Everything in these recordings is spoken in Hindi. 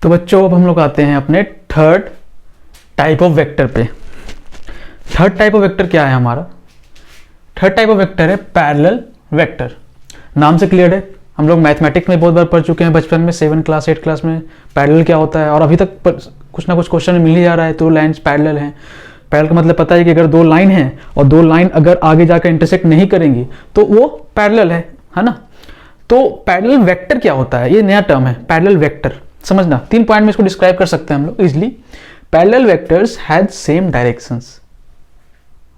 तो बच्चों अब हम लोग आते हैं अपने थर्ड टाइप ऑफ वेक्टर पे। थर्ड टाइप ऑफ वेक्टर क्या है हमारा? थर्ड टाइप ऑफ वेक्टर है पैरेलल वेक्टर। नाम से क्लियर है, हम लोग मैथमेटिक्स में बहुत बार पढ़ चुके हैं बचपन में, 7 क्लास 8 क्लास में पैरेलल क्या होता है, और अभी तक कुछ ना कुछ क्वेश्चन मिल ही जा रहा है। तो लाइन्स पैरेलल हैं। पैरेलल का मतलब पता है कि अगर दो लाइन हैं और दो लाइन अगर आगे जाकर इंटरसेक्ट नहीं करेंगी तो वो पैरेलल है ना। तो पैरेलल वेक्टर क्या होता है? ये नया टर्म है पैरेलल वेक्टर। समझना, 3 पॉइंट में इसको डिस्क्राइब कर सकते हैं हम लोग easily. Parallel vectors has same directions,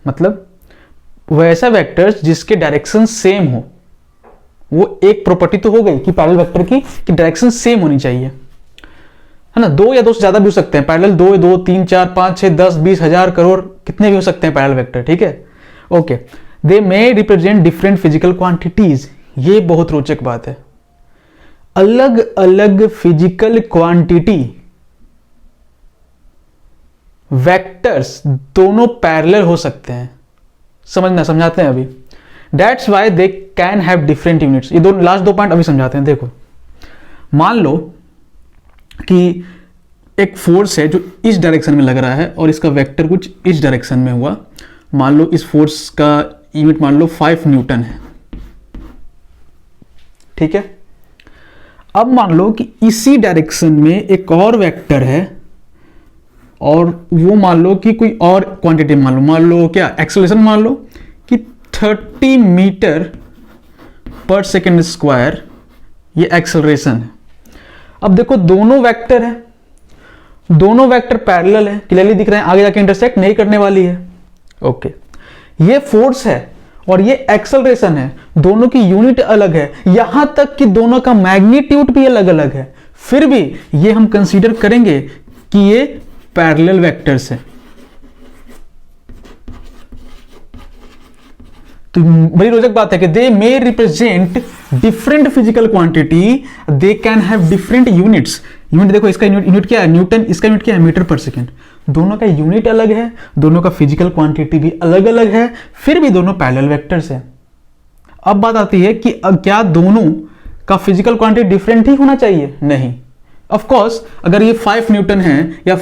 मतलब वैसा वेक्टर्स जिसके डायरेक्शन सेम हो। वो एक प्रॉपर्टी तो हो गई कि पैरेलल वेक्टर की कि डायरेक्शन सेम होनी चाहिए, है ना। 2 या 2 से ज्यादा भी हो सकते हैं पैरेलल, 2, 2, 3, 4, 5, 6, 10, 20, 1000, करोड़, कितने भी हो सकते हैं पैरेलल वेक्टर, ठीक है। ओके, दे may represent different physical quantities. ये बहुत रोचक बात है, अलग अलग फिजिकल क्वांटिटी वेक्टर्स दोनों पैरेलल हो सकते हैं। समझना, समझाते हैं अभी। That's why they can have different units. ये लास्ट 2 पॉइंट अभी समझाते हैं। देखो, मान लो कि एक फोर्स है जो इस डायरेक्शन में लग रहा है और इसका वेक्टर कुछ इस डायरेक्शन में हुआ। मान लो इस फोर्स का यूनिट मान लो 5 न्यूटन है, ठीक है। अब मान लो कि इसी डायरेक्शन में एक और वेक्टर है और वो मान लो कि कोई और क्वांटिटी मान लो क्या एक्सेलरेशन मान लो कि 30 मीटर पर सेकेंड स्क्वायर, ये एक्सेलरेशन है। अब देखो दोनों वेक्टर है, दोनों वेक्टर पैरेलल है, क्लियरली दिख रहे हैं, आगे जाके इंटरसेक्ट नहीं करने वाली है। ओके, ये फोर्स है और ये एक्सेलरेशन है, दोनों की यूनिट अलग है, यहां तक कि दोनों का मैग्नीट्यूड भी अलग अलग है, फिर भी ये हम कंसीडर करेंगे कि ये पैरेलल वेक्टर्स है। तो बड़ी रोचक बात है कि they may represent different physical quantity, they can have different units. Unit देखो, इसका यूनिट क्या है न्यूटन, इसका यूनिट क्या है मीटर पर सेकेंड। दोनों का यूनिट अलग है, दोनों का फिजिकल क्वांटिटी भी अलग अलग है, फिर भी दोनों पैरेलल वेक्टर्स हैं। अब बात आती है कि क्या दोनों का फिजिकल क्वांटिटी डिफरेंट ही होना चाहिए? नहीं। ऑफ कोर्स अगर ये 5 न्यूटन है या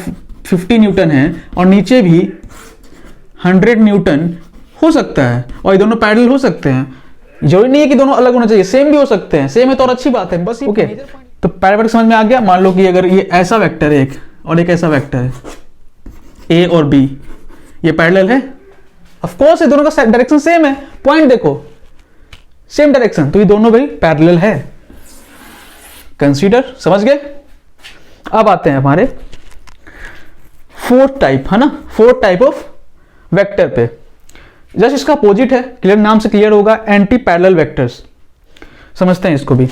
50 न्यूटन है और नीचे भी 100 न्यूटन हो सकता है और ये दोनों पैरेलल हो सकते हैं, जरूरी नहीं है कि दोनों अलग होना चाहिए, सेम भी हो सकते हैं। सेम है तो और अच्छी बात है, बस। ओके, तो पैरेलल वेक्टर समझ में आ गया। मान लो कि अगर ये ऐसा वेक्टर है एक और एक ऐसा वेक्टर है ए और बी, ये पैरेलल है। ऑफ कोर्स ये दोनों का डायरेक्शन सेम है, पॉइंट देखो सेम डायरेक्शन, तो ये दोनों भाई पैरेलल है। कंसीडर, समझ गए। अब आते हैं हमारे फोर्थ टाइप, है ना, फोर्थ टाइप ऑफ वेक्टर पे। जस्ट इसका अपोजिट है, क्लियर, नाम से क्लियर होगा, एंटी पैरेलल वेक्टर्स। समझते हैं इसको भी।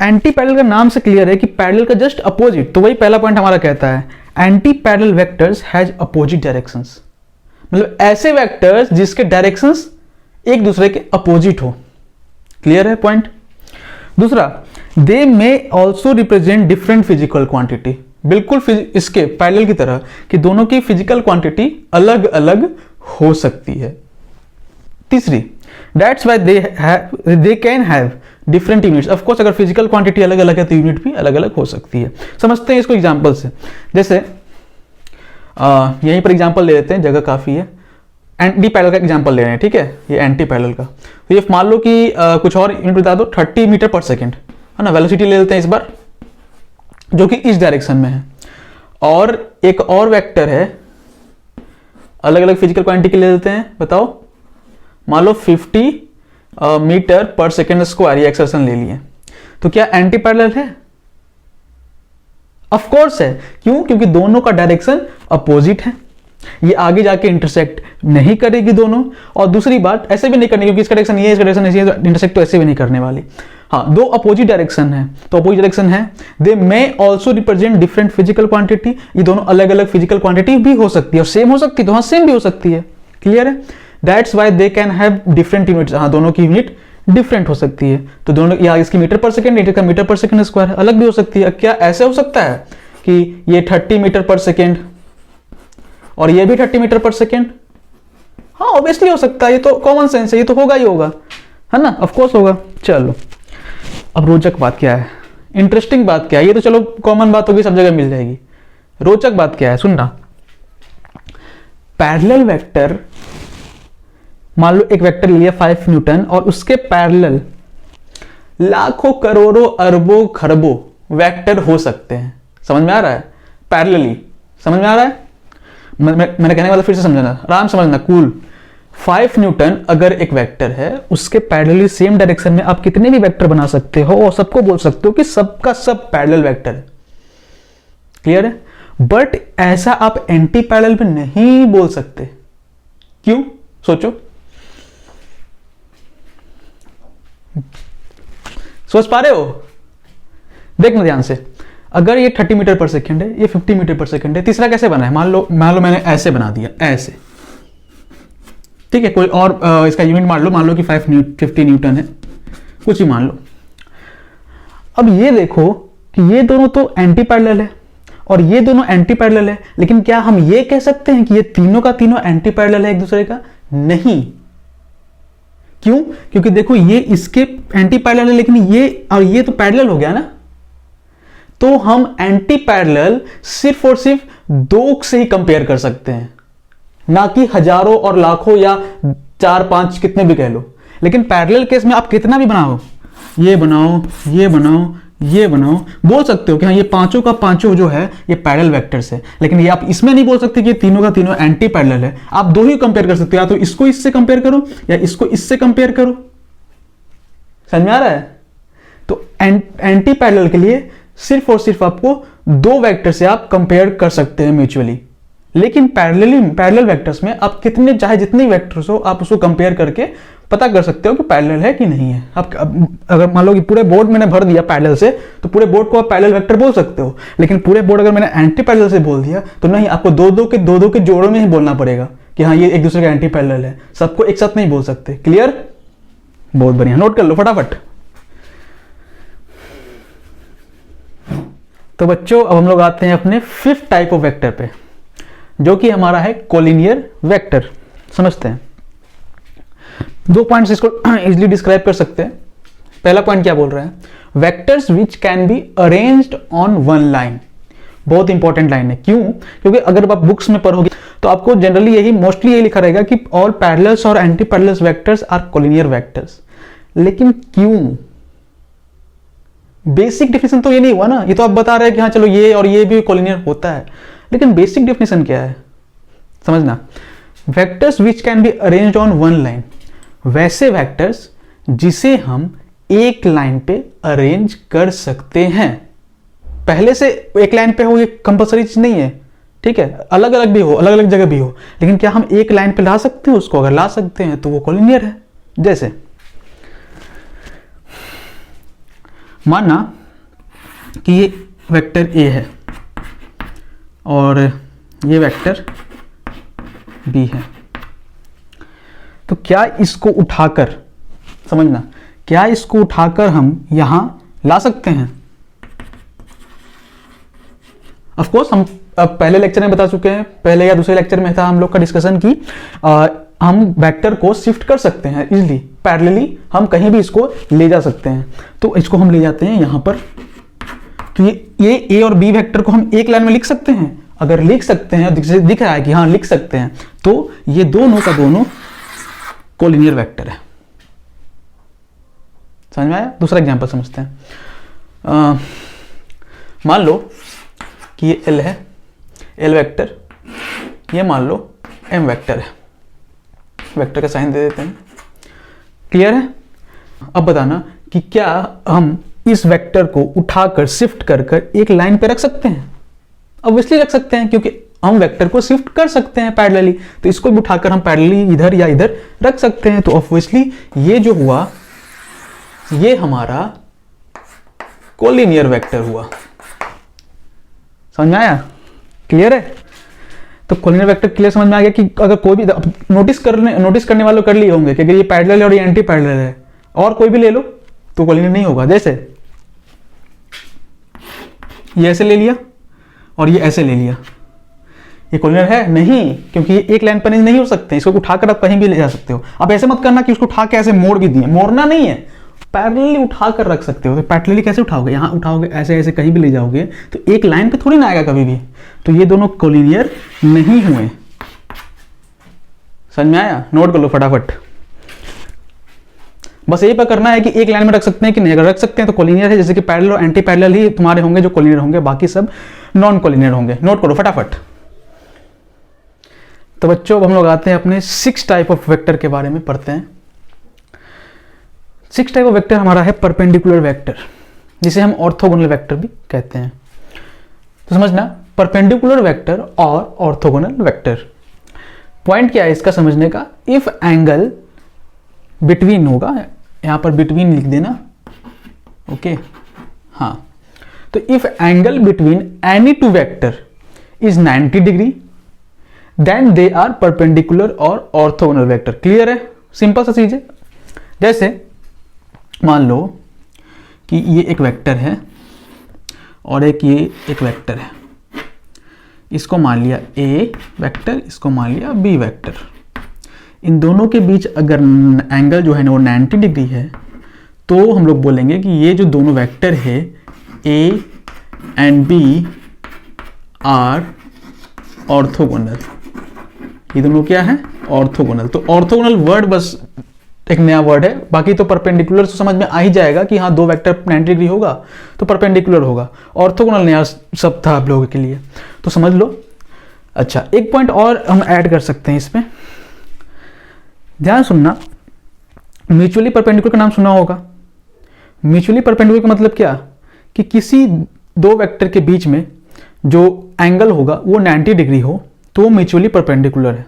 एंटी पैरेलल का नाम से क्लियर है कि पैरेलल का जस्ट अपोजिट, तो वही पहला पॉइंट हमारा कहता है anti parallel vectors has opposite directions, मतलब ऐसे वेक्टर्स जिसके डायरेक्शंस एक दूसरे के अपोजिट हो। क्लियर है पॉइंट। दूसरा, they may also represent different physical quantity, बिल्कुल इसके पैरेलल की तरह कि दोनों की फिजिकल क्वांटिटी अलग अलग हो सकती है। तीसरी, that's why they can have different units. Of course अगर फिजिकल क्वांटिटी अलग अलग है तो यूनिट भी अलग अलग हो सकती है। समझते हैं इसको एग्जांपल से। जैसे यहीं पर एग्जांपल ले लेते हैं, जगह काफी है। एंटी पैरेलल का एग्जांपल ले रहे हैं, ठीक है, ये एंटी पैरेलल का। तो ये मान लो कि कुछ और यूनिट बता दो, 30 मीटर पर सेकेंड, है ना। वेलोसिटी ले लेते हैं इस बार, जो कि इस डायरेक्शन में है, और एक और वेक्टर है अलग अलग फिजिकल क्वांटिटी ले लेते हैं। बताओ, मान लो 50 मीटर पर सेकेंड स्क्वायर, ये एक्सप्रेशन ले लिए, तो क्या एंटी पैरेलल है? ऑफ कोर्स है। क्यों? क्योंकि दोनों का डायरेक्शन अपोजिट है, ये आगे जाके इंटरसेक्ट नहीं करेगी दोनों। और दूसरी बात, ऐसे भी नहीं करनी क्योंकि इसका डायरेक्शन ये है, इसका डायरेक्शन ऐसे है, तो इंटरसेक्ट तो ऐसे भी नहीं करने वाली। हाँ, दो अपोजिट डायरेक्शन है, तो अपोजिट डायरेक्शन है। They may also represent different physical quantity, ये दोनों अलग अलग फिजिकल क्वांटिटी भी हो सकती है और सेम हो सकती है, तो हाँ सेम भी हो सकती है। क्लियर है। That's why they can have different units, हाँ दोनों की यूनिट डिफरेंट हो सकती है, तो दोनों यहाँ इसकी मीटर पर सेकेंड, इनका मीटर पर सेकेंड स्क्वायर अलग भी हो सकती है। क्या ऐसे हो सकता है कि ये 30 मीटर पर सेकेंड और ये भी 30 मीटर पर सेकेंड? हाँ ऑब्वियसली हो सकता है, ये तो कॉमन सेंस है, ये तो होगा ही होगा, है ना, ऑफ कोर्स होगा। चलो अब रोचक बात क्या है, इंटरेस्टिंग बात क्या है, ये तो चलो कॉमन बात होगी, सब जगह मिल जाएगी। रोचक बात क्या है, सुनना। पैरेलल वेक्टर, मान लो एक वेक्टर लिया 5 न्यूटन और उसके पैरेलल लाखों करोड़ों अरबों खरबों वेक्टर हो सकते हैं। समझ में आ रहा है? पैरेलली समझ में आ रहा है? मैंने कहने वाला फिर से समझना, आराम समझना, कूल। 5 न्यूटन अगर एक वेक्टर है, उसके पैरेलली सेम डायरेक्शन में आप कितने भी वेक्टर बना सकते हो और सबको बोल सकते हो कि सबका सब पैरेलल वेक्टर है। क्लियर है? बट ऐसा आप एंटी पैरेलल में नहीं बोल सकते। क्यों? सोचो, सोच पा रहे हो? देखना ध्यान से। अगर ये 30 मीटर पर सेकेंड है, ये 50 मीटर पर सेकेंड है, तीसरा कैसे बना है? मान लो मैंने ऐसे बना दिया, ऐसे, ठीक है। कोई और इसका यूनिट मान लो कि 50 न्यूटन है, कुछ ही मान लो। अब ये देखो कि ये दोनों तो एंटी पैरेलल है और ये दोनों एंटी पैरेलल है, लेकिन क्या हम ये कह सकते हैं कि ये तीनों का तीनों एंटी पैरेलल है एक दूसरे का? नहीं। क्यों? क्योंकि देखो ये इसके एंटी पैरेलल है, लेकिन ये और ये तो पैरेलल हो गया ना। तो हम एंटी पैरेलल सिर्फ और सिर्फ 2 से ही कंपेयर कर सकते हैं, ना कि हजारों और लाखों या 4-5 कितने भी कह लो। लेकिन पैरेलल केस में आप कितना भी बनाओ, ये बनाओ, ये बनाओ, ये बनाओ, बोल सकते हो कि हाँ ये पांचों का पांचों जो है ये पैरेलल वेक्टर्स है। लेकिन ये आप इसमें नहीं बोल सकते कि ये तीनों का तीनों एंटी पैरेलल है। आप 2 ही कंपेयर कर सकते हो, या तो इसको इससे कंपेयर करो या इसको इससे कंपेयर करो। समझ में आ रहा है? तो एंटी पैरेलल के लिए सिर्फ और सिर्फ आपको 2 वेक्टर से आप कंपेयर कर सकते हैं म्यूचुअली। लेकिन पैरेलल वेक्टर्स में आप कितने चाहे जितने वेक्टर्स हो, आप उसको कंपेयर करके पता कर सकते हो कि पैरेलल है कि नहीं है। आप अगर मान लो कि पूरे बोर्ड मैंने भर दिया पैरेलल से, तो पूरे बोर्ड को आप पैरेलल वेक्टर बोल सकते हो। लेकिन पूरे बोर्ड अगर मैंने एंटी पैरेलल से बोल दिया तो नहीं, आपको दो के जोड़ों में ही बोलना पड़ेगा कि हाँ ये एक दूसरे का एंटी पैरेलल है। सबको एक साथ नहीं बोल सकते। क्लियर? बहुत बढ़िया, नोट कर लो फटाफट। तो बच्चों अब हम लोग आते हैं अपने 5th टाइप ऑफ वेक्टर पे, जो कि हमारा है कोलिनियर वेक्टर। समझते हैं। 2 पॉइंट्स इसको इजिली डिस्क्राइब कर सकते हैं। पहला पॉइंट क्या बोल रहा है? Vectors which can be arranged on 1 line. बहुत इंपॉर्टेंट लाइन है। क्यों? क्योंकि अगर आप बुक्स में पढ़ोगे तो आपको जनरली मोस्टली यही लिखा रहेगा कि ऑल पैरेलल्स और anti parallels vectors are collinear vectors. लेकिन क्यों? बेसिक डेफिनेशन तो ये नहीं हुआ ना। ये तो आप बता रहे हैं कि हाँ चलो ये और ये भी कोलिनियर होता है, लेकिन बेसिक डेफिनेशन क्या है? समझना। Vectors which can be arranged on 1 line, वैसे वेक्टर्स जिसे हम एक लाइन पे अरेंज कर सकते हैं। पहले से एक लाइन पे हो ये कंपलसरी चीज नहीं है, ठीक है। अलग अलग भी हो, अलग अलग जगह भी हो, लेकिन क्या हम एक लाइन पे ला सकते हैं उसको? अगर ला सकते हैं तो वो कोलिनियर है। जैसे माना कि ये वेक्टर ए है और ये वेक्टर बी है, तो क्या इसको उठाकर, समझना, क्या इसको उठाकर हम यहां ला सकते हैं? ऑफ कोर्स हम पहले लेक्चर में बता चुके हैं, पहले या दूसरे लेक्चर में था हम लोग का डिस्कशन की हम वेक्टर को शिफ्ट कर सकते हैं इजीली, पैरेलली हम कहीं भी इसको ले जा सकते हैं। तो इसको हम ले जाते हैं यहां पर। तो ये ए और बी वेक्टर को हम एक लाइन में लिख सकते हैं। अगर लिख सकते हैं, दिख रहा है कि हाँ लिख सकते हैं, तो ये दोनों का दोनों कोलिनियर वेक्टर है। समझ में आया? दूसरा एग्जांपल समझते हैं। मान लो कि ये एल है, एल वेक्टर, ये मान लो एम वेक्टर है। वेक्टर का साइन दे देते हैं। क्लियर है? अब बताना कि क्या हम इस वेक्टर को उठाकर शिफ्ट कर एक लाइन पे रख सकते हैं? ऑब्वियसली रख सकते हैं, क्योंकि हम वेक्टर को शिफ्ट कर सकते हैं पैरेलली। तो इसको भी उठाकर हम पैरेलली इधर या इधर रख सकते हैं। तो ऑब्वियसली ये जो हुआ ये हमारा कोलिनियर वेक्टर हुआ। समझ में आया? क्लियर है? तो कोलिनियर वेक्टर क्लियर समझ में आ गया कि अगर कोई भी नोटिस करने वालों कर लिए होंगे कि अगर ये पैरेलल है और ये एंटी पैरेलल है और कोई भी ले लो तो कोलिनियर नहीं होगा। जैसे ये ऐसे ले लिया और ये ऐसे ले लिया, ये कोलिनियर है नहीं, क्योंकि ये एक लाइन पर नहीं हो सकते। इसको उठाकर आप कहीं भी ले जा सकते हो। अब ऐसे मत करना कि उसको उठा के ऐसे मोड़ भी दिए, मोड़ना नहीं है, पैरेलली उठा कर रख सकते हो। तो पैरेलली कैसे उठाओगे, यहाँ उठाओगे, ऐसे ऐसे कहीं भी ले जाओगे तो एक लाइन पे थोड़ी ना आएगा कभी भी। तो ये दोनों कोलिनियर नहीं हुए। समझ में आया? नोट कर लो फटाफट। बस यही पर करना है कि एक लाइन में रख सकते हैं कि नहीं। अगर रख सकते हैं तो कोलिनियर है, जैसे कि पैरेलल और एंटी पैरेलल ही तुम्हारे होंगे जो कोलिनियर होंगे, बाकी सब नॉन कोलिनियर होंगे। नोट करो फटाफट। तो बच्चों अब हम लोग आते हैं अपने 6 टाइप ऑफ वेक्टर के बारे में पढ़ते हैं। 6 टाइप ऑफ वेक्टर हमारा है परपेंडिकुलर वेक्टर, जिसे हम ऑर्थोगोनल वेक्टर भी कहते हैं। तो समझना, परपेंडिकुलर वेक्टर और ऑर्थोगोनल वेक्टर। पॉइंट क्या है इसका समझने का, इफ एंगल बिटवीन होगा, यहां पर बिटवीन लिख देना, ओके। हाँ, तो if angle between any two vector is 90 degree then they are perpendicular और ऑर्थोगोनल वेक्टर। क्लियर है? सिंपल सा चीज है। जैसे मान लो कि ये एक वेक्टर है और ये एक वेक्टर है, इसको मान लिया ए वेक्टर, इसको मान लिया बी वेक्टर। इन दोनों के बीच अगर एंगल जो है ना वो 90 डिग्री है, तो हम लोग बोलेंगे कि ये जो दोनों वेक्टर है A and B are orthogonal. ये दोनों क्या है? ऑर्थोगोनल। तो ऑर्थोगोनल वर्ड बस एक नया वर्ड है, बाकी तो परपेंडिकुलर तो समझ में आ ही जाएगा कि हाँ दो वेक्टर 90 डिग्री होगा तो परपेंडिकुलर होगा। ऑर्थोगोनल नया सब था आप लोगों के लिए, तो समझ लो। अच्छा, एक पॉइंट और हम ऐड कर सकते हैं इसमें, ध्यान सुनना। म्यूचुअली परपेंडिकुलर का नाम सुना होगा। म्यूचुअली परपेंडिकुलर का मतलब क्या, कि किसी दो वेक्टर के बीच में जो एंगल होगा वो 90 डिग्री हो तो वो म्यूचुअली परपेंडिकुलर है।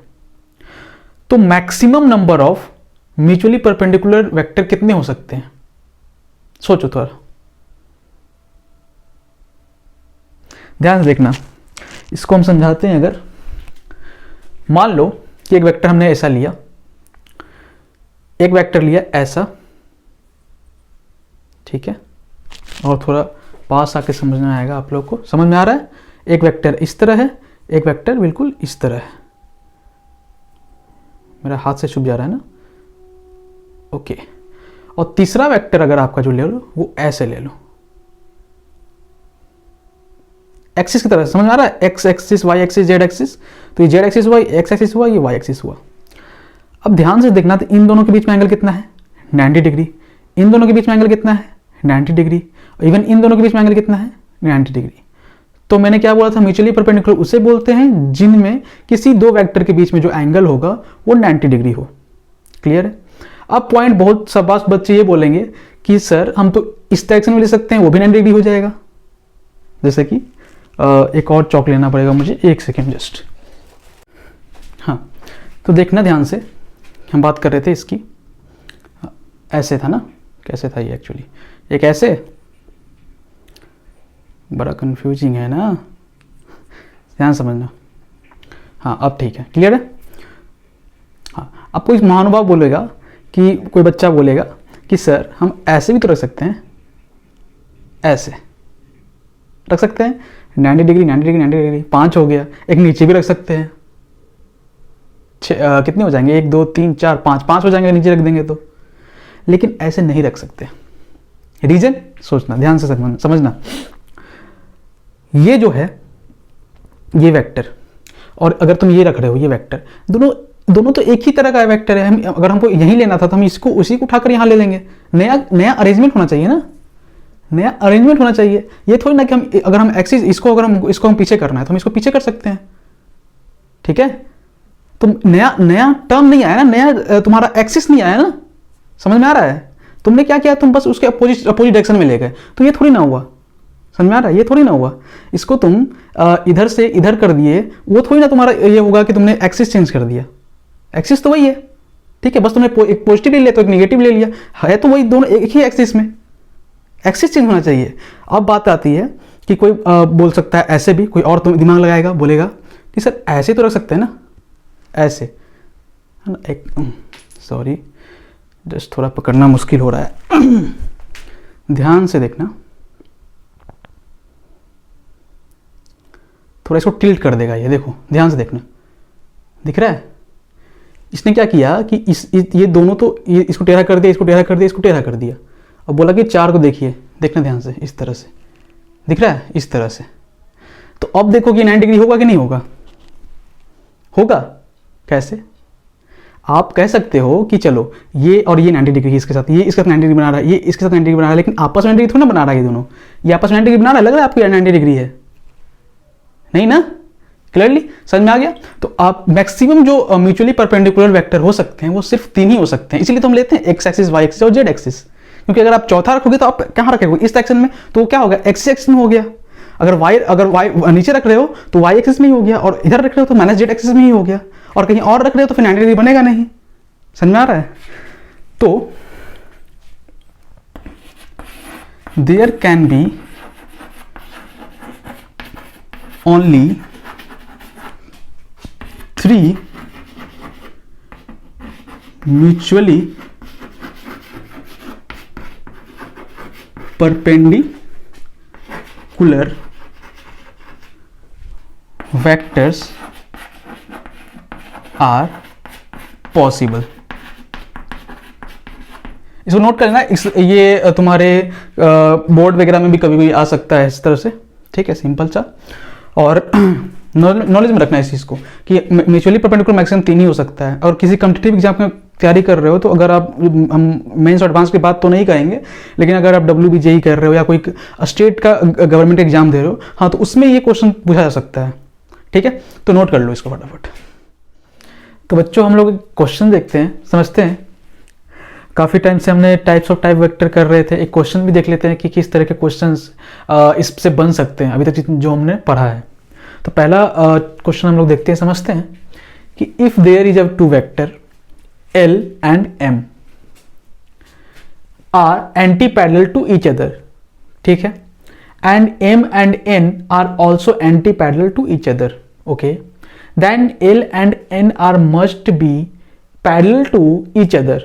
तो maximum number of mutually perpendicular vector कितने हो सकते हैं? सोचो थोड़ा, ध्यान से देखना। इसको हम समझाते हैं। अगर मान लो कि एक वेक्टर हमने ऐसा लिया, एक वेक्टर लिया ऐसा, ठीक है, और थोड़ा पास आके समझना आएगा आप लोग को। समझ में आ रहा है? एक वेक्टर इस तरह है, एक वेक्टर बिल्कुल इस तरह है। मेरा हाथ से छुप जा रहा है ना, ओके। और तीसरा वेक्टर अगर आपका जो ले लो वो ऐसे ले लो, एक्सिस की तरह। समझ आ रहा है? X axis, Y axis, Z axis. तो ये जेड एक्सिस हुआ, एक्स एक्सिस हुआ, ये वाई एक्सिस हुआ। अब ध्यान से देखना, तो इन दोनों के बीच में एंगल कितना है? 90 डिग्री। इन दोनों के बीच में एंगल कितना है? 90 डिग्री। इवन इन दोनों के बीच में एंगल कितना है? 90 डिग्री। तो मैंने क्या बोला था, म्यूचुअली परपेंडिकुलर उसे बोलते हैं जिनमें किसी दो वेक्टर के बीच में जो एंगल होगा वो 90 डिग्री हो। क्लियर है? अब पॉइंट बहुत शाबाश बच्चे ये बोलेंगे कि सर हम तो इस डायरेक्शन में ले सकते हैं, वो भी 90 डिग्री हो जाएगा। जैसे कि एक और चौक लेना पड़ेगा मुझे, एक सेकेंड जस्ट। हाँ, तो देखना ध्यान से, हम बात कर रहे थे इसकी, ऐसे था ना, कैसे था ये एक्चुअली, एक ऐसे, बड़ा कंफ्यूजिंग है ना, ध्यान समझना। हाँ अब ठीक है, क्लियर है। हाँ, अब कोई महानुभाव बोलेगा कि कोई बच्चा बोलेगा कि सर हम ऐसे भी तो रख सकते हैं, ऐसे रख सकते हैं 90 डिग्री 90 डिग्री 90 डिग्री, 5 हो गया। एक नीचे भी रख सकते हैं, कितने हो जाएंगे, 1 2 3 4 5 हो जाएंगे नीचे रख देंगे तो। लेकिन ऐसे नहीं रख सकते। रीजन सोचना, ध्यान से समझना। ये जो है ये वेक्टर, और अगर तुम ये रख रहे हो ये वेक्टर, दोनों तो एक ही तरह का वेक्टर है। हम अगर हमको यहीं लेना था तो हम इसको उसी को उठाकर यहाँ ले लेंगे। नया अरेंजमेंट होना चाहिए ना, नया अरेंजमेंट होना चाहिए। ये थोड़ी ना कि हम अगर हम एक्सिस इसको हम पीछे करना है तो हम इसको पीछे कर सकते हैं, ठीक है। तो नया टर्म नहीं आया ना, नया तुम्हारा एक्सिस नहीं आया ना, समझ में आ रहा है। तुमने क्या किया, तुम बस उसके अपोजिट डायरेक्शन में ले गए, तो ये थोड़ी ना हुआ। समझ में आ रहा है? ये थोड़ी ना हुआ। इसको तुम इधर से इधर कर दिए, वो थोड़ी ना तुम्हारा ये होगा कि तुमने एक्सिस चेंज कर दिया। एक्सिस तो वही है, ठीक है, बस तुमने एक पॉजिटिव ले लिया तो एक नेगेटिव ले लिया, है तो वही, दोनों एक ही एक्सिस में। एक्सिस चेंज होना चाहिए। अब बात आती है कि कोई बोल सकता है ऐसे भी, कोई और तुम दिमाग लगाएगा, बोलेगा कि सर ऐसे तो रख सकते हैं ना, ऐसे है ना। एक सॉरी, जस्ट थोड़ा पकड़ना मुश्किल हो रहा है। ध्यान से देखना, थोड़ा इसको टिल्ट कर देगा ये, देखो ध्यान से देखना, दिख रहा है। इसने क्या किया कि ये दोनों तो ये इसको टेढ़ा कर दिया, इसको टेढ़ा कर दिया, इसको टेढ़ा कर दिया। और बोला कि 4 को देखिए, देखना ध्यान से, इस तरह से दिख रहा है, इस तरह से। तो अब देखो कि 90 डिग्री होगा कि नहीं होगा, होगा। कैसे? आप कह सकते हो कि चलो ये और ये 90 डिग्री इसके साथ, ये इसके साथ 90 डिग्री बना रहा है, ये इसके साथ 90 डिग्री बना रहा है, लेकिन आपस में 90 डिग्री थोड़ा ना बना रहा है ये दोनों। ये आपस में 90 डिग्री बना रहा है, लग रहा है आपको 90 डिग्री है? नहीं ना? क्लियरली समझ में आ गया? तो आप मैक्सिमम जो म्यूचुअली परपेंडिकुलर वेक्टर हो सकते हैं वो सिर्फ 3 ही हो सकते हैं, इसलिए तो हम लेते हैं एक्स एक्सिस, वाई एक्सिस और जेड एक्सिस। क्योंकि अगर आप चौथा रखोगे तो आप कहाँ रखोगे? इस डायरेक्शन में, तो क्या होगा? एक्सिस एक्सिस में हो गया। अगर वाई नीचे रख रहे हो तो वाई एक्सिस में ही हो गया, और इधर रख रहे हो तो माइनस जेड एक्सिस में ही हो गया, और कहीं और रख रहे हो तो फिर 90 डिग्री बनेगा नहीं। समझ में आ रहा है? तो there can be only 3 mutually perpendicular vectors are possible। इसको नोट करना, ये तुम्हारे बोर्ड वगैरह में भी कभी भी आ सकता है इस तरह से, ठीक है, सिंपल सा। और नॉलेज में रखना है इस चीज़ को कि म्यूचुअली परपेंडिकुलर मैक्सिमम 3 ही हो सकता है। और किसी कॉम्पिटिटिव एग्जाम में तैयारी कर रहे हो तो अगर आप, हम मेंस और एडवांस की बात तो नहीं करेंगे, लेकिन अगर आप WBJE कर रहे हो या कोई स्टेट का गवर्नमेंट एग्जाम दे रहे हो, हाँ, तो उसमें ये क्वेश्चन पूछा जा सकता है, ठीक है। तो नोट कर लो इसको फटाफट। तो बच्चों हम लोग क्वेश्चन देखते हैं, समझते हैं। काफ़ी टाइम से हमने टाइप्स ऑफ टाइप वेक्टर कर रहे थे, एक क्वेश्चन भी देख लेते हैं कि किस तरह के क्वेश्चंस इससे बन सकते हैं अभी तक जो हमने पढ़ा है। तो पहला क्वेश्चन हम लोग देखते हैं, समझते हैं कि if there is a 2 vector L and M are anti-parallel to each other, ठीक है, and M and N are also anti-parallel to each other, okay, then L and N are must be parallel to each other।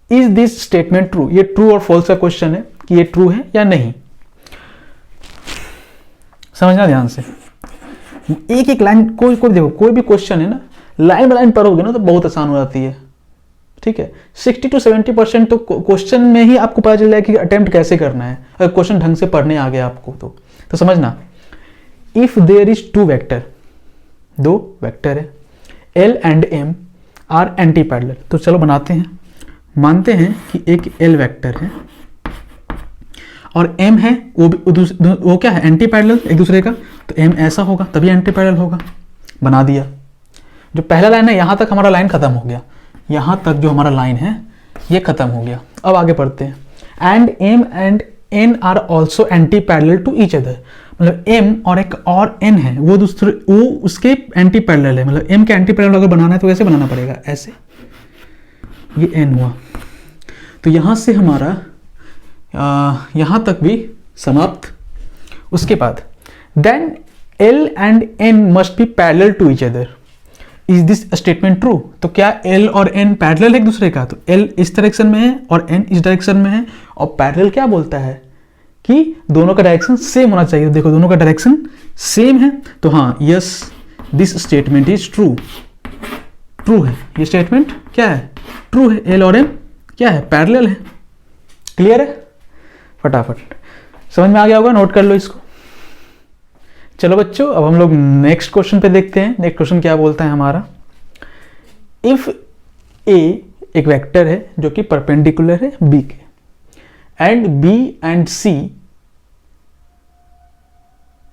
Is this statement true? ये true और false का क्वेश्चन है कि ये true है या नहीं। समझना ध्यान से, एक एक लाइन कोई देखो, कोई भी क्वेश्चन है ना, लाइन बाय लाइन पढ़ोगे ना तो बहुत आसान हो जाती है, ठीक है। 60 to 70% तो क्वेश्चन में ही आपको पता चल जाए कि अटेम्प्ट कैसे करना है, अगर क्वेश्चन ढंग से पढ़ने आ गया आपको तो समझना। If there is 2 vector, 2 vector है, L and M are anti parallel. तो चलो बनाते हैं, मानते हैं कि एक L वेक्टर है और M है, वो क्या है? एंटी पैरेलल एक दूसरे का। तो M ऐसा होगा तभी एंटी पैरेलल होगा। बना दिया। जो पहला लाइन है यहां तक हमारा लाइन खत्म हो गया, यहां तक जो हमारा लाइन है ये खत्म हो गया। अब आगे बढ़ते हैं। And M and N are also anti parallel to each other, मतलब M और एक और N है वो दूसरे, वो उसके एंटी पैरेलल है। मतलब M के एंटी पैरेलल अगर बनाना है तो ऐसे बनाना पड़ेगा, ऐसे, ये N हुआ। तो यहां से हमारा यहां तक भी समाप्त। उसके बाद then L and N must be parallel to each other. Is this statement true? तो क्या L और N पैरेलल है एक दूसरे का? तो L इस डायरेक्शन में है और N इस डायरेक्शन में है, और पैरेलल क्या बोलता है कि दोनों का डायरेक्शन सेम होना चाहिए। तो देखो दोनों का डायरेक्शन सेम है, तो हाँ, yes, this statement is true. True है ये स्टेटमेंट, क्या है? ट्रू है। L और M क्या है? पैरेलल है। क्लियर है? फटाफट समझ में आ गया होगा, नोट कर लो इसको। चलो बच्चों, अब हम लोग नेक्स्ट क्वेश्चन पे देखते हैं। नेक्स्ट क्वेश्चन क्या बोलता है हमारा? इफ A एक वेक्टर है जो कि परपेंडिकुलर है B के, एंड B एंड C,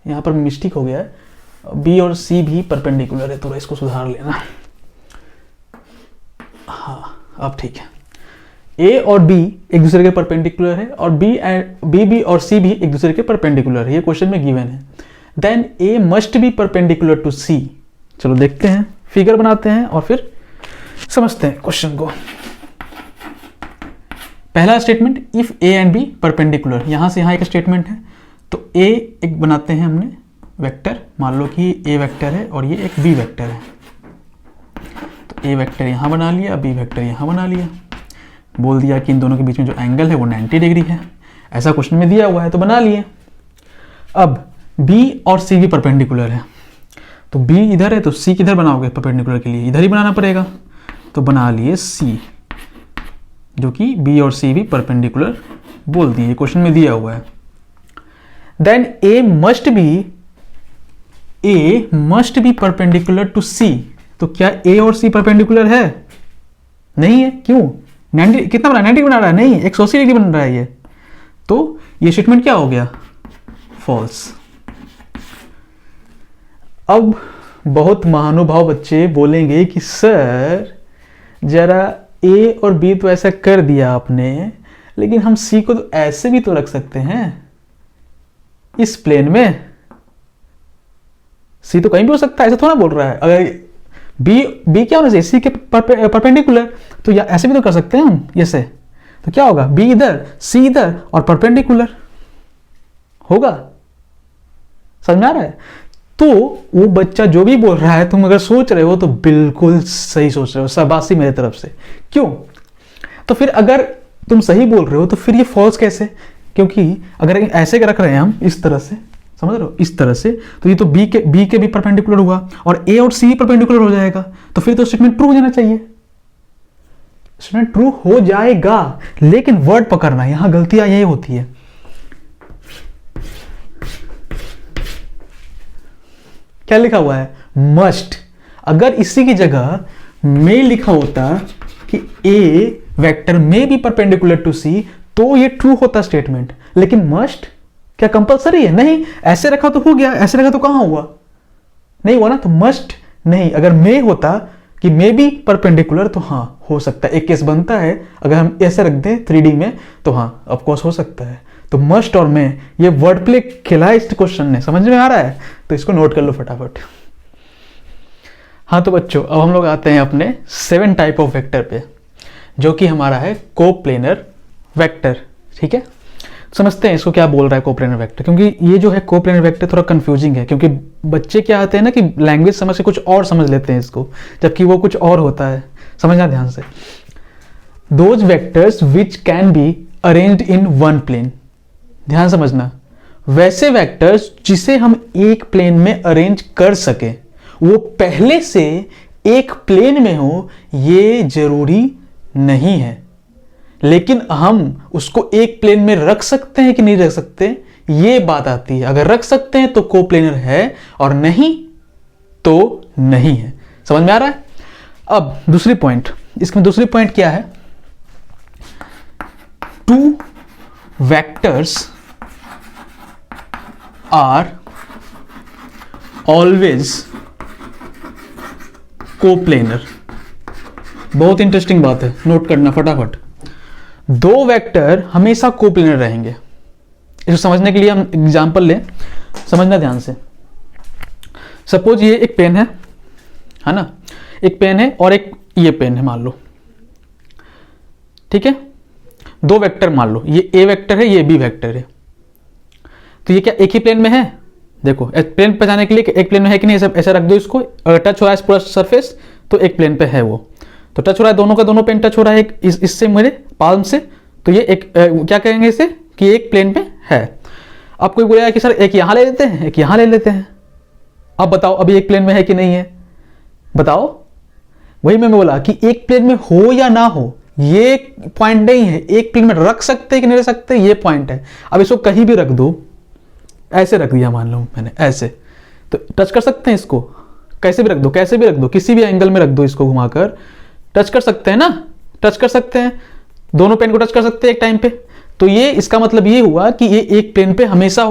यहां पर मिस्टेक हो गया है, B और C भी परपेंडिकुलर है, थोड़ा इसको सुधार लेना। हाँ, अब ठीक है। A और B एक दूसरे के परपेंडिकुलर है, और B और C भी एक दूसरे के परपेंडिकुलर है, ये क्वेश्चन में गिवन है। Then A must be perpendicular to C। चलो देखते हैं, फिगर बनाते हैं और फिर समझते हैं क्वेश्चन को। पहला statement, if A and B perpendicular, यहां से यहां एक स्टेटमेंट है। तो A एक बनाते हैं हमने वेक्टर, मान लो कि A वेक्टर है और ये एक B वेक्टर है। तो A वेक्टर यहां बना लिया, B वेक्टर यहां बना लिया। बोल दिया कि इन दोनों के बीच में जो एंगल है वो 90 डिग्री है, ऐसा क्वेश्चन में दिया हुआ है, तो बना लिए। अब B और C भी परपेंडिकुलर है, तो B इधर है तो C किधर बनाओगे? परपेंडिकुलर के लिए इधर ही बनाना पड़ेगा। तो बना लिए C, जो कि B और C भी परपेंडिकुलर बोल दिए, क्वेश्चन में दिया हुआ है। Then A must be perpendicular to C. तो क्या ए और सी परपेंडिकुलर है? नहीं है। क्यों? 90 कितना बना, 90 बना रहा है? नहीं, 180 डिग्री बन रहा है ये। तो ये स्टेटमेंट क्या हो गया? फॉल्स। अब बहुत महानुभाव बच्चे बोलेंगे कि सर जरा ए और बी तो ऐसा कर दिया आपने, लेकिन हम सी को तो ऐसे भी तो रख सकते हैं, इस प्लेन में। सी तो कहीं भी हो सकता है, ऐसा थोड़ा बोल रहा है। अगर बी क्या होना चाहिए? सी के परपेंडिकुलर, तो या ऐसे भी तो कर सकते हैं हम, ऐसे। तो क्या होगा? बी इधर, सी इधर और परपेंडिकुलर होगा। समझ में आ रहा है? तो वो बच्चा जो भी बोल रहा है, तुम अगर सोच रहे हो तो बिल्कुल सही सोच रहे हो, शाबाशी मेरी तरफ से। क्यों? तो फिर अगर तुम सही बोल रहे हो तो फिर ये फॉल्स कैसे? क्योंकि अगर ऐसे रख रहे हैं हम, इस तरह से, समझ रहे हो, इस तरह से, तो ये तो बी के भी परपेंडिकुलर हुआ और ए और सी परपेंडिकुलर हो जाएगा, तो फिर तो स्टेटमेंट ट्रू हो जाना चाहिए। स्टेटमेंट ट्रू हो जाएगा, लेकिन वर्ड पकड़ना, यहां गलतियां यही होती है। क्या लिखा हुआ है? मस्ट। अगर इसी की जगह में लिखा होता कि ए वेक्टर में बी परपेंडिकुलर टू सी, तो ये ट्रू होता स्टेटमेंट। लेकिन मस्ट क्या कंपलसरी है? नहीं। ऐसे रखा तो हो गया, ऐसे रखा तो कहां हुआ? नहीं हुआ ना। तो मस्ट नहीं। अगर में होता कि मे बी परपेंडिकुलर, तो हाँ हो सकता है, एक केस बनता है। अगर हम ऐसे रख दें 3D में, तो हाँ ऑफकोर्स हो सकता है। तो मस्ट और में ये वर्ड प्ले खेला है इस क्वेश्चन ने, समझ में आ रहा है? तो इसको नोट कर लो फटाफट। हाँ तो बच्चों, अब हम लोग आते हैं अपने 7 टाइप ऑफ वेक्टर पे, जो कि हमारा है कोप्लेनर वेक्टर। ठीक है, समझते हैं इसको क्या बोल रहा है कोप्लेनर वेक्टर, क्योंकि ये जो है कोप्लेनर वेक्टर थोड़ा कंफ्यूजिंग है, क्योंकि बच्चे क्या आते हैं ना कि लैंग्वेज समझ से कुछ और समझ लेते हैं इसको, जबकि वो कुछ और होता है। समझना ध्यान से। Those vectors which can be arranged in one plane. ध्यान समझना, वैसे वेक्टर्स जिसे हम एक प्लेन में अरेंज कर सके, वो पहले से एक प्लेन में हो ये जरूरी नहीं है, लेकिन हम उसको एक प्लेन में रख सकते हैं कि नहीं रख सकते, ये बात आती है। अगर रख सकते हैं तो कोप्लेनर है, और नहीं तो नहीं है। समझ में आ रहा है? अब दूसरी पॉइंट, इसमें दूसरी पॉइंट क्या है? Two vectors are always coplanar. बहुत इंटरेस्टिंग बात है, नोट करना फटाफट। दो वेक्टर हमेशा कोप्लेनर रहेंगे। इसको समझने के लिए हम एग्जांपल लें, समझना ध्यान से। सपोज ये एक पेन है ना, एक पेन है और एक ये पेन है मान लो। ठीक है, दो वेक्टर मान लो, ये ए वेक्टर है, ये बी वेक्टर है। तो ये क्या एक ही प्लेन में है? देखो प्लेन पे जाने के लिए एक प्लेन में है कि नहीं, ऐसा रख दो इसको। अगर टच हो रहा है पूरा सरफेस तो एक प्लेन पे है वो, तो टच हो रहा है, दोनों का दोनों पेन टच हो रहा है एक इससे मेरे पाल्म से, तो ये एक क्या कहेंगे इसे कि एक प्लेन पे है। अब कोई बोलेगा कि सर एक यहां ले लेते हैं, एक यहां ले लेते हैं। अब बताओ अभी एक प्लेन में है कि नहीं है? बताओ। वही मैं बोला कि एक प्लेन में हो या ना हो ये पॉइंट नहीं है, एक प्लेन में रख सकते हैं कि नहीं रख सकते ये पॉइंट है। अब इसको कहीं भी रख दो, ऐसे रख दिया मान लो मैंने, ऐसे तो टच कर सकते हैं इसको, कैसे भी रख दो, कैसे भी रख दो, किसी भी एंगल में रख दो इसको घुमाकर, टच कर सकते हैं ना, टच कर सकते हैं, दोनों पेन को टच कर सकते हैं एक टाइम पे। तो ये इसका मतलब ये हुआ कि ये एक प्लेन पे हमेशा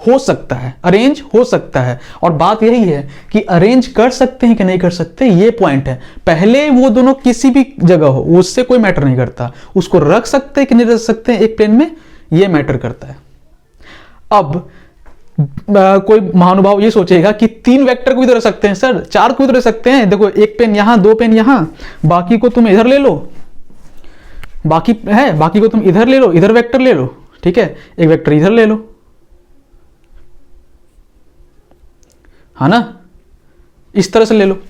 हो सकता है, अरेंज हो सकता है। और बात यही है कि अरेंज कर सकते हैं कि नहीं कर सकते, ये पॉइंट है। पहले वो दोनों किसी भी जगह हो उससे कोई मैटर नहीं करता, उसको रख सकते हैं कि नहीं रख सकते हैं एक प्लेन में, ये मैटर करता है। अब कोई महानुभाव ये सोचेगा कि 3 वेक्टर को भी तो रख सकते हैं सर, 4 को भी तो रख सकते हैं। देखो एक पेन यहां, 2 पेन यहां, बाकी को तुम इधर ले लो, बाकी है, बाकी को तुम इधर ले लो, इधर वेक्टर ले लो। ठीक है, एक वेक्टर इधर ले लो, है ना, इस तरह से ले लो।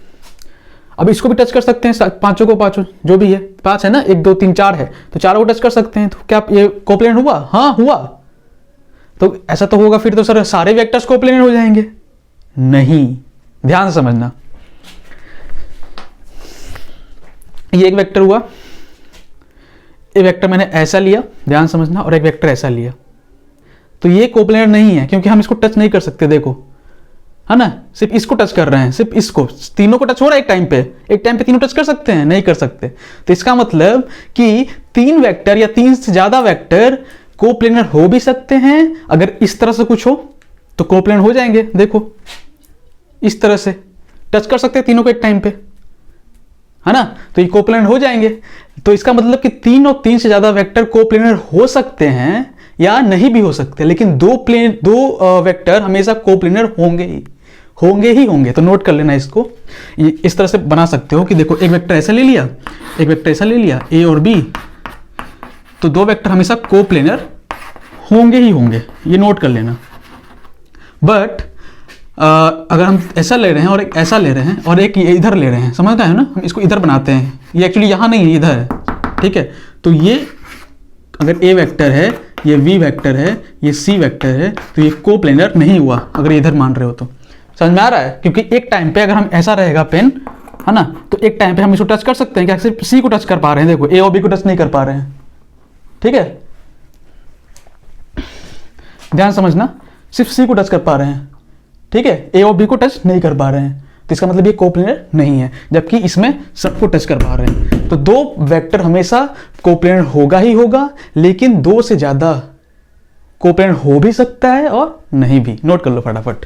अब इसको भी टच कर सकते हैं, पांचों को पांचों जो भी है, 5 है ना, 1 2 3 4 है, तो चारों को टच कर सकते हैं। तो क्या ये कोप्लेनर हुआ? हाँ हुआ। तो ऐसा तो होगा फिर तो सर सारे वेक्टर्स कोप्लेनर हो जाएंगे? नहीं, ध्यान से समझना। ये एक वेक्टर हुआ, एक वेक्टर मैंने ऐसा लिया, ध्यान समझना, और एक वेक्टर ऐसा लिया, तो ये कोप्लेनर नहीं है क्योंकि हम इसको टच नहीं कर सकते। देखो, है ना, सिर्फ इसको टच कर रहे हैं, सिर्फ इसको, तीनों को टच हो रहा है एक टाइम पे तीनों टच कर सकते हैं? नहीं कर सकते। तो इसका मतलब कि तीन वेक्टर या तीन से ज्यादा वेक्टर कोप्लेनर हो भी सकते हैं। अगर इस तरह से कुछ हो तो कोप्लेनर हो जाएंगे। देखो, इस तरह से टच कर सकते हैं तीनों को एक टाइम पे, है ना, तो ये कोप्लेनर हो जाएंगे। तो इसका मतलब कि तीन और तीन से ज्यादा वेक्टर कोप्लेनर हो सकते हैं या नहीं भी हो सकते, लेकिन दो वेक्टर हमेशा कोप्लेनर होंगे ही। तो नोट कर लेना इसको, इस तरह से बना सकते हो कि देखो, एक वेक्टर ऐसा ले लिया, एक वेक्टर ऐसा ले लिया, ए और बी, तो दो वेक्टर हमेशा कोप्लेनर होंगे ही होंगे, ये नोट कर लेना। बट अगर हम ऐसा ले रहे हैं और एक ऐसा ले रहे हैं और एक ये इधर ले रहे हैं, समझता है ना, हम इसको इधर बनाते हैं, ये एक्चुअली यहाँ नहीं है, इधर है, ठीक है। तो ये अगर ए वेक्टर है, ये वी वेक्टर है, ये सी वेक्टर है, तो ये कोप्लेनर नहीं हुआ अगर इधर मान रहे हो तो। समझ में आ रहा है? क्योंकि एक टाइम पे अगर हम ऐसा रहेगा पेन, है ना, तो एक टाइम पे हम इसको टच कर सकते हैं क्या? सिर्फ सी को टच कर पा रहे हैं, देखो, ए और बी को टच नहीं कर पा रहे हैं, ठीक है, ध्यान समझना, सिर्फ सी को टच कर पा रहे हैं, ठीक है, ए और बी को टच नहीं कर पा रहे हैं, तो इसका मतलब ये कोप्लेनर नहीं है, जबकि इसमें सबको टच कर पा रहे हैं। तो दो वेक्टर हमेशा कोप्लेनर होगा ही होगा, लेकिन दो से ज्यादा कोप्लेनर हो भी सकता है और नहीं भी। नोट कर लो फटाफट।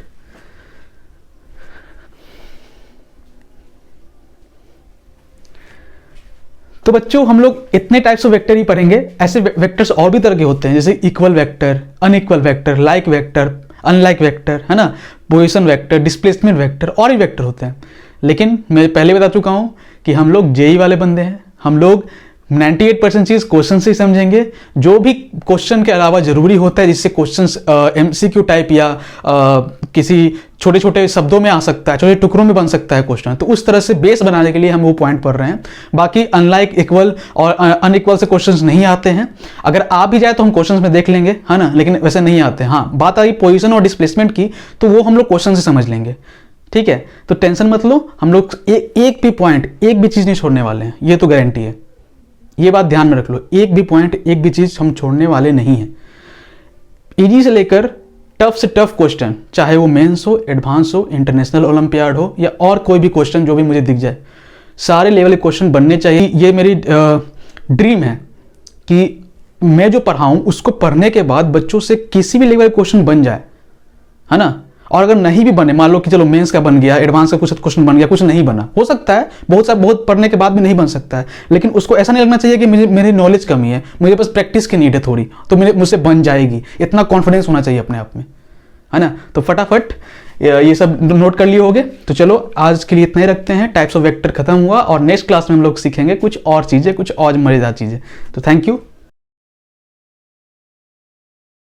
तो बच्चों, हम लोग इतने टाइप्स ऑफ वेक्टर ही पढ़ेंगे। ऐसे वेक्टर्स और भी तरह के होते हैं, जैसे equal vector, unequal vector, like vector, unlike vector, है ना, पोजीशन वेक्टर, डिस्प्लेसमेंट वेक्टर, और भी वेक्टर होते हैं। लेकिन मैं पहले बता चुका हूं कि हम लोग जेई वाले बंदे हैं, हम लोग 98% चीज क्वेश्चन से ही समझेंगे। जो भी क्वेश्चन के अलावा जरूरी होता है, जिससे क्वेश्चंस एमसीक्यू टाइप या किसी छोटे छोटे शब्दों में आ सकता है, छोटे टुकड़ों में बन सकता है क्वेश्चन, तो उस तरह से बेस बनाने के लिए हम वो पॉइंट पढ़ रहे हैं। बाकी अनलाइक, इक्वल और अनइक्वल से क्वेश्चंस नहीं आते हैं। अगर आ भी जाए तो हम क्वेश्चंस में देख लेंगे, है ना, लेकिन वैसे नहीं आते। हाँ, बात आई पोजीशन और डिस्प्लेसमेंट की, तो वो हम लोग क्वेश्चन से समझ लेंगे, ठीक है। तो टेंशन मत लो, हम लोग एक भी पॉइंट, एक भी चीज नहीं छोड़ने वाले हैं, ये तो गारंटी है। ये बात ध्यान में रख लो, एक भी पॉइंट, एक भी चीज हम छोड़ने वाले नहीं हैं। इजी से लेकर टफ से टफ क्वेश्चन, चाहे वो मेंस हो, एडवांस हो, इंटरनेशनल ओलंपियाड हो, या और कोई भी क्वेश्चन जो भी मुझे दिख जाए, सारे लेवल के क्वेश्चन बनने चाहिए। ये मेरी ड्रीम है कि मैं जो पढ़ाऊं उसको पढ़ने के बाद बच्चों से किसी भी लेवल क्वेश्चन बन जाए, है ना। और अगर नहीं भी बने, मान लो कि चलो मेंस का बन गया, एडवांस का कुछ क्वेश्चन बन गया, कुछ नहीं बना, हो सकता है, बहुत पढ़ने के बाद भी नहीं बन सकता है, लेकिन उसको ऐसा नहीं लगना चाहिए कि मेरी नॉलेज कमी है, मुझे बस प्रैक्टिस की नीड है थोड़ी, तो मुझसे बन जाएगी, इतना कॉन्फिडेंस होना चाहिए अपने आप में, है ना। तो फटाफट ये सब नोट कर लिए होगे। तो चलो आज के लिए इतना ही रखते हैं। टाइप्स ऑफ वेक्टर खत्म हुआ और नेक्स्ट क्लास में हम लोग सीखेंगे कुछ और चीजें, कुछ और मजेदार चीजें। तो थैंक यू।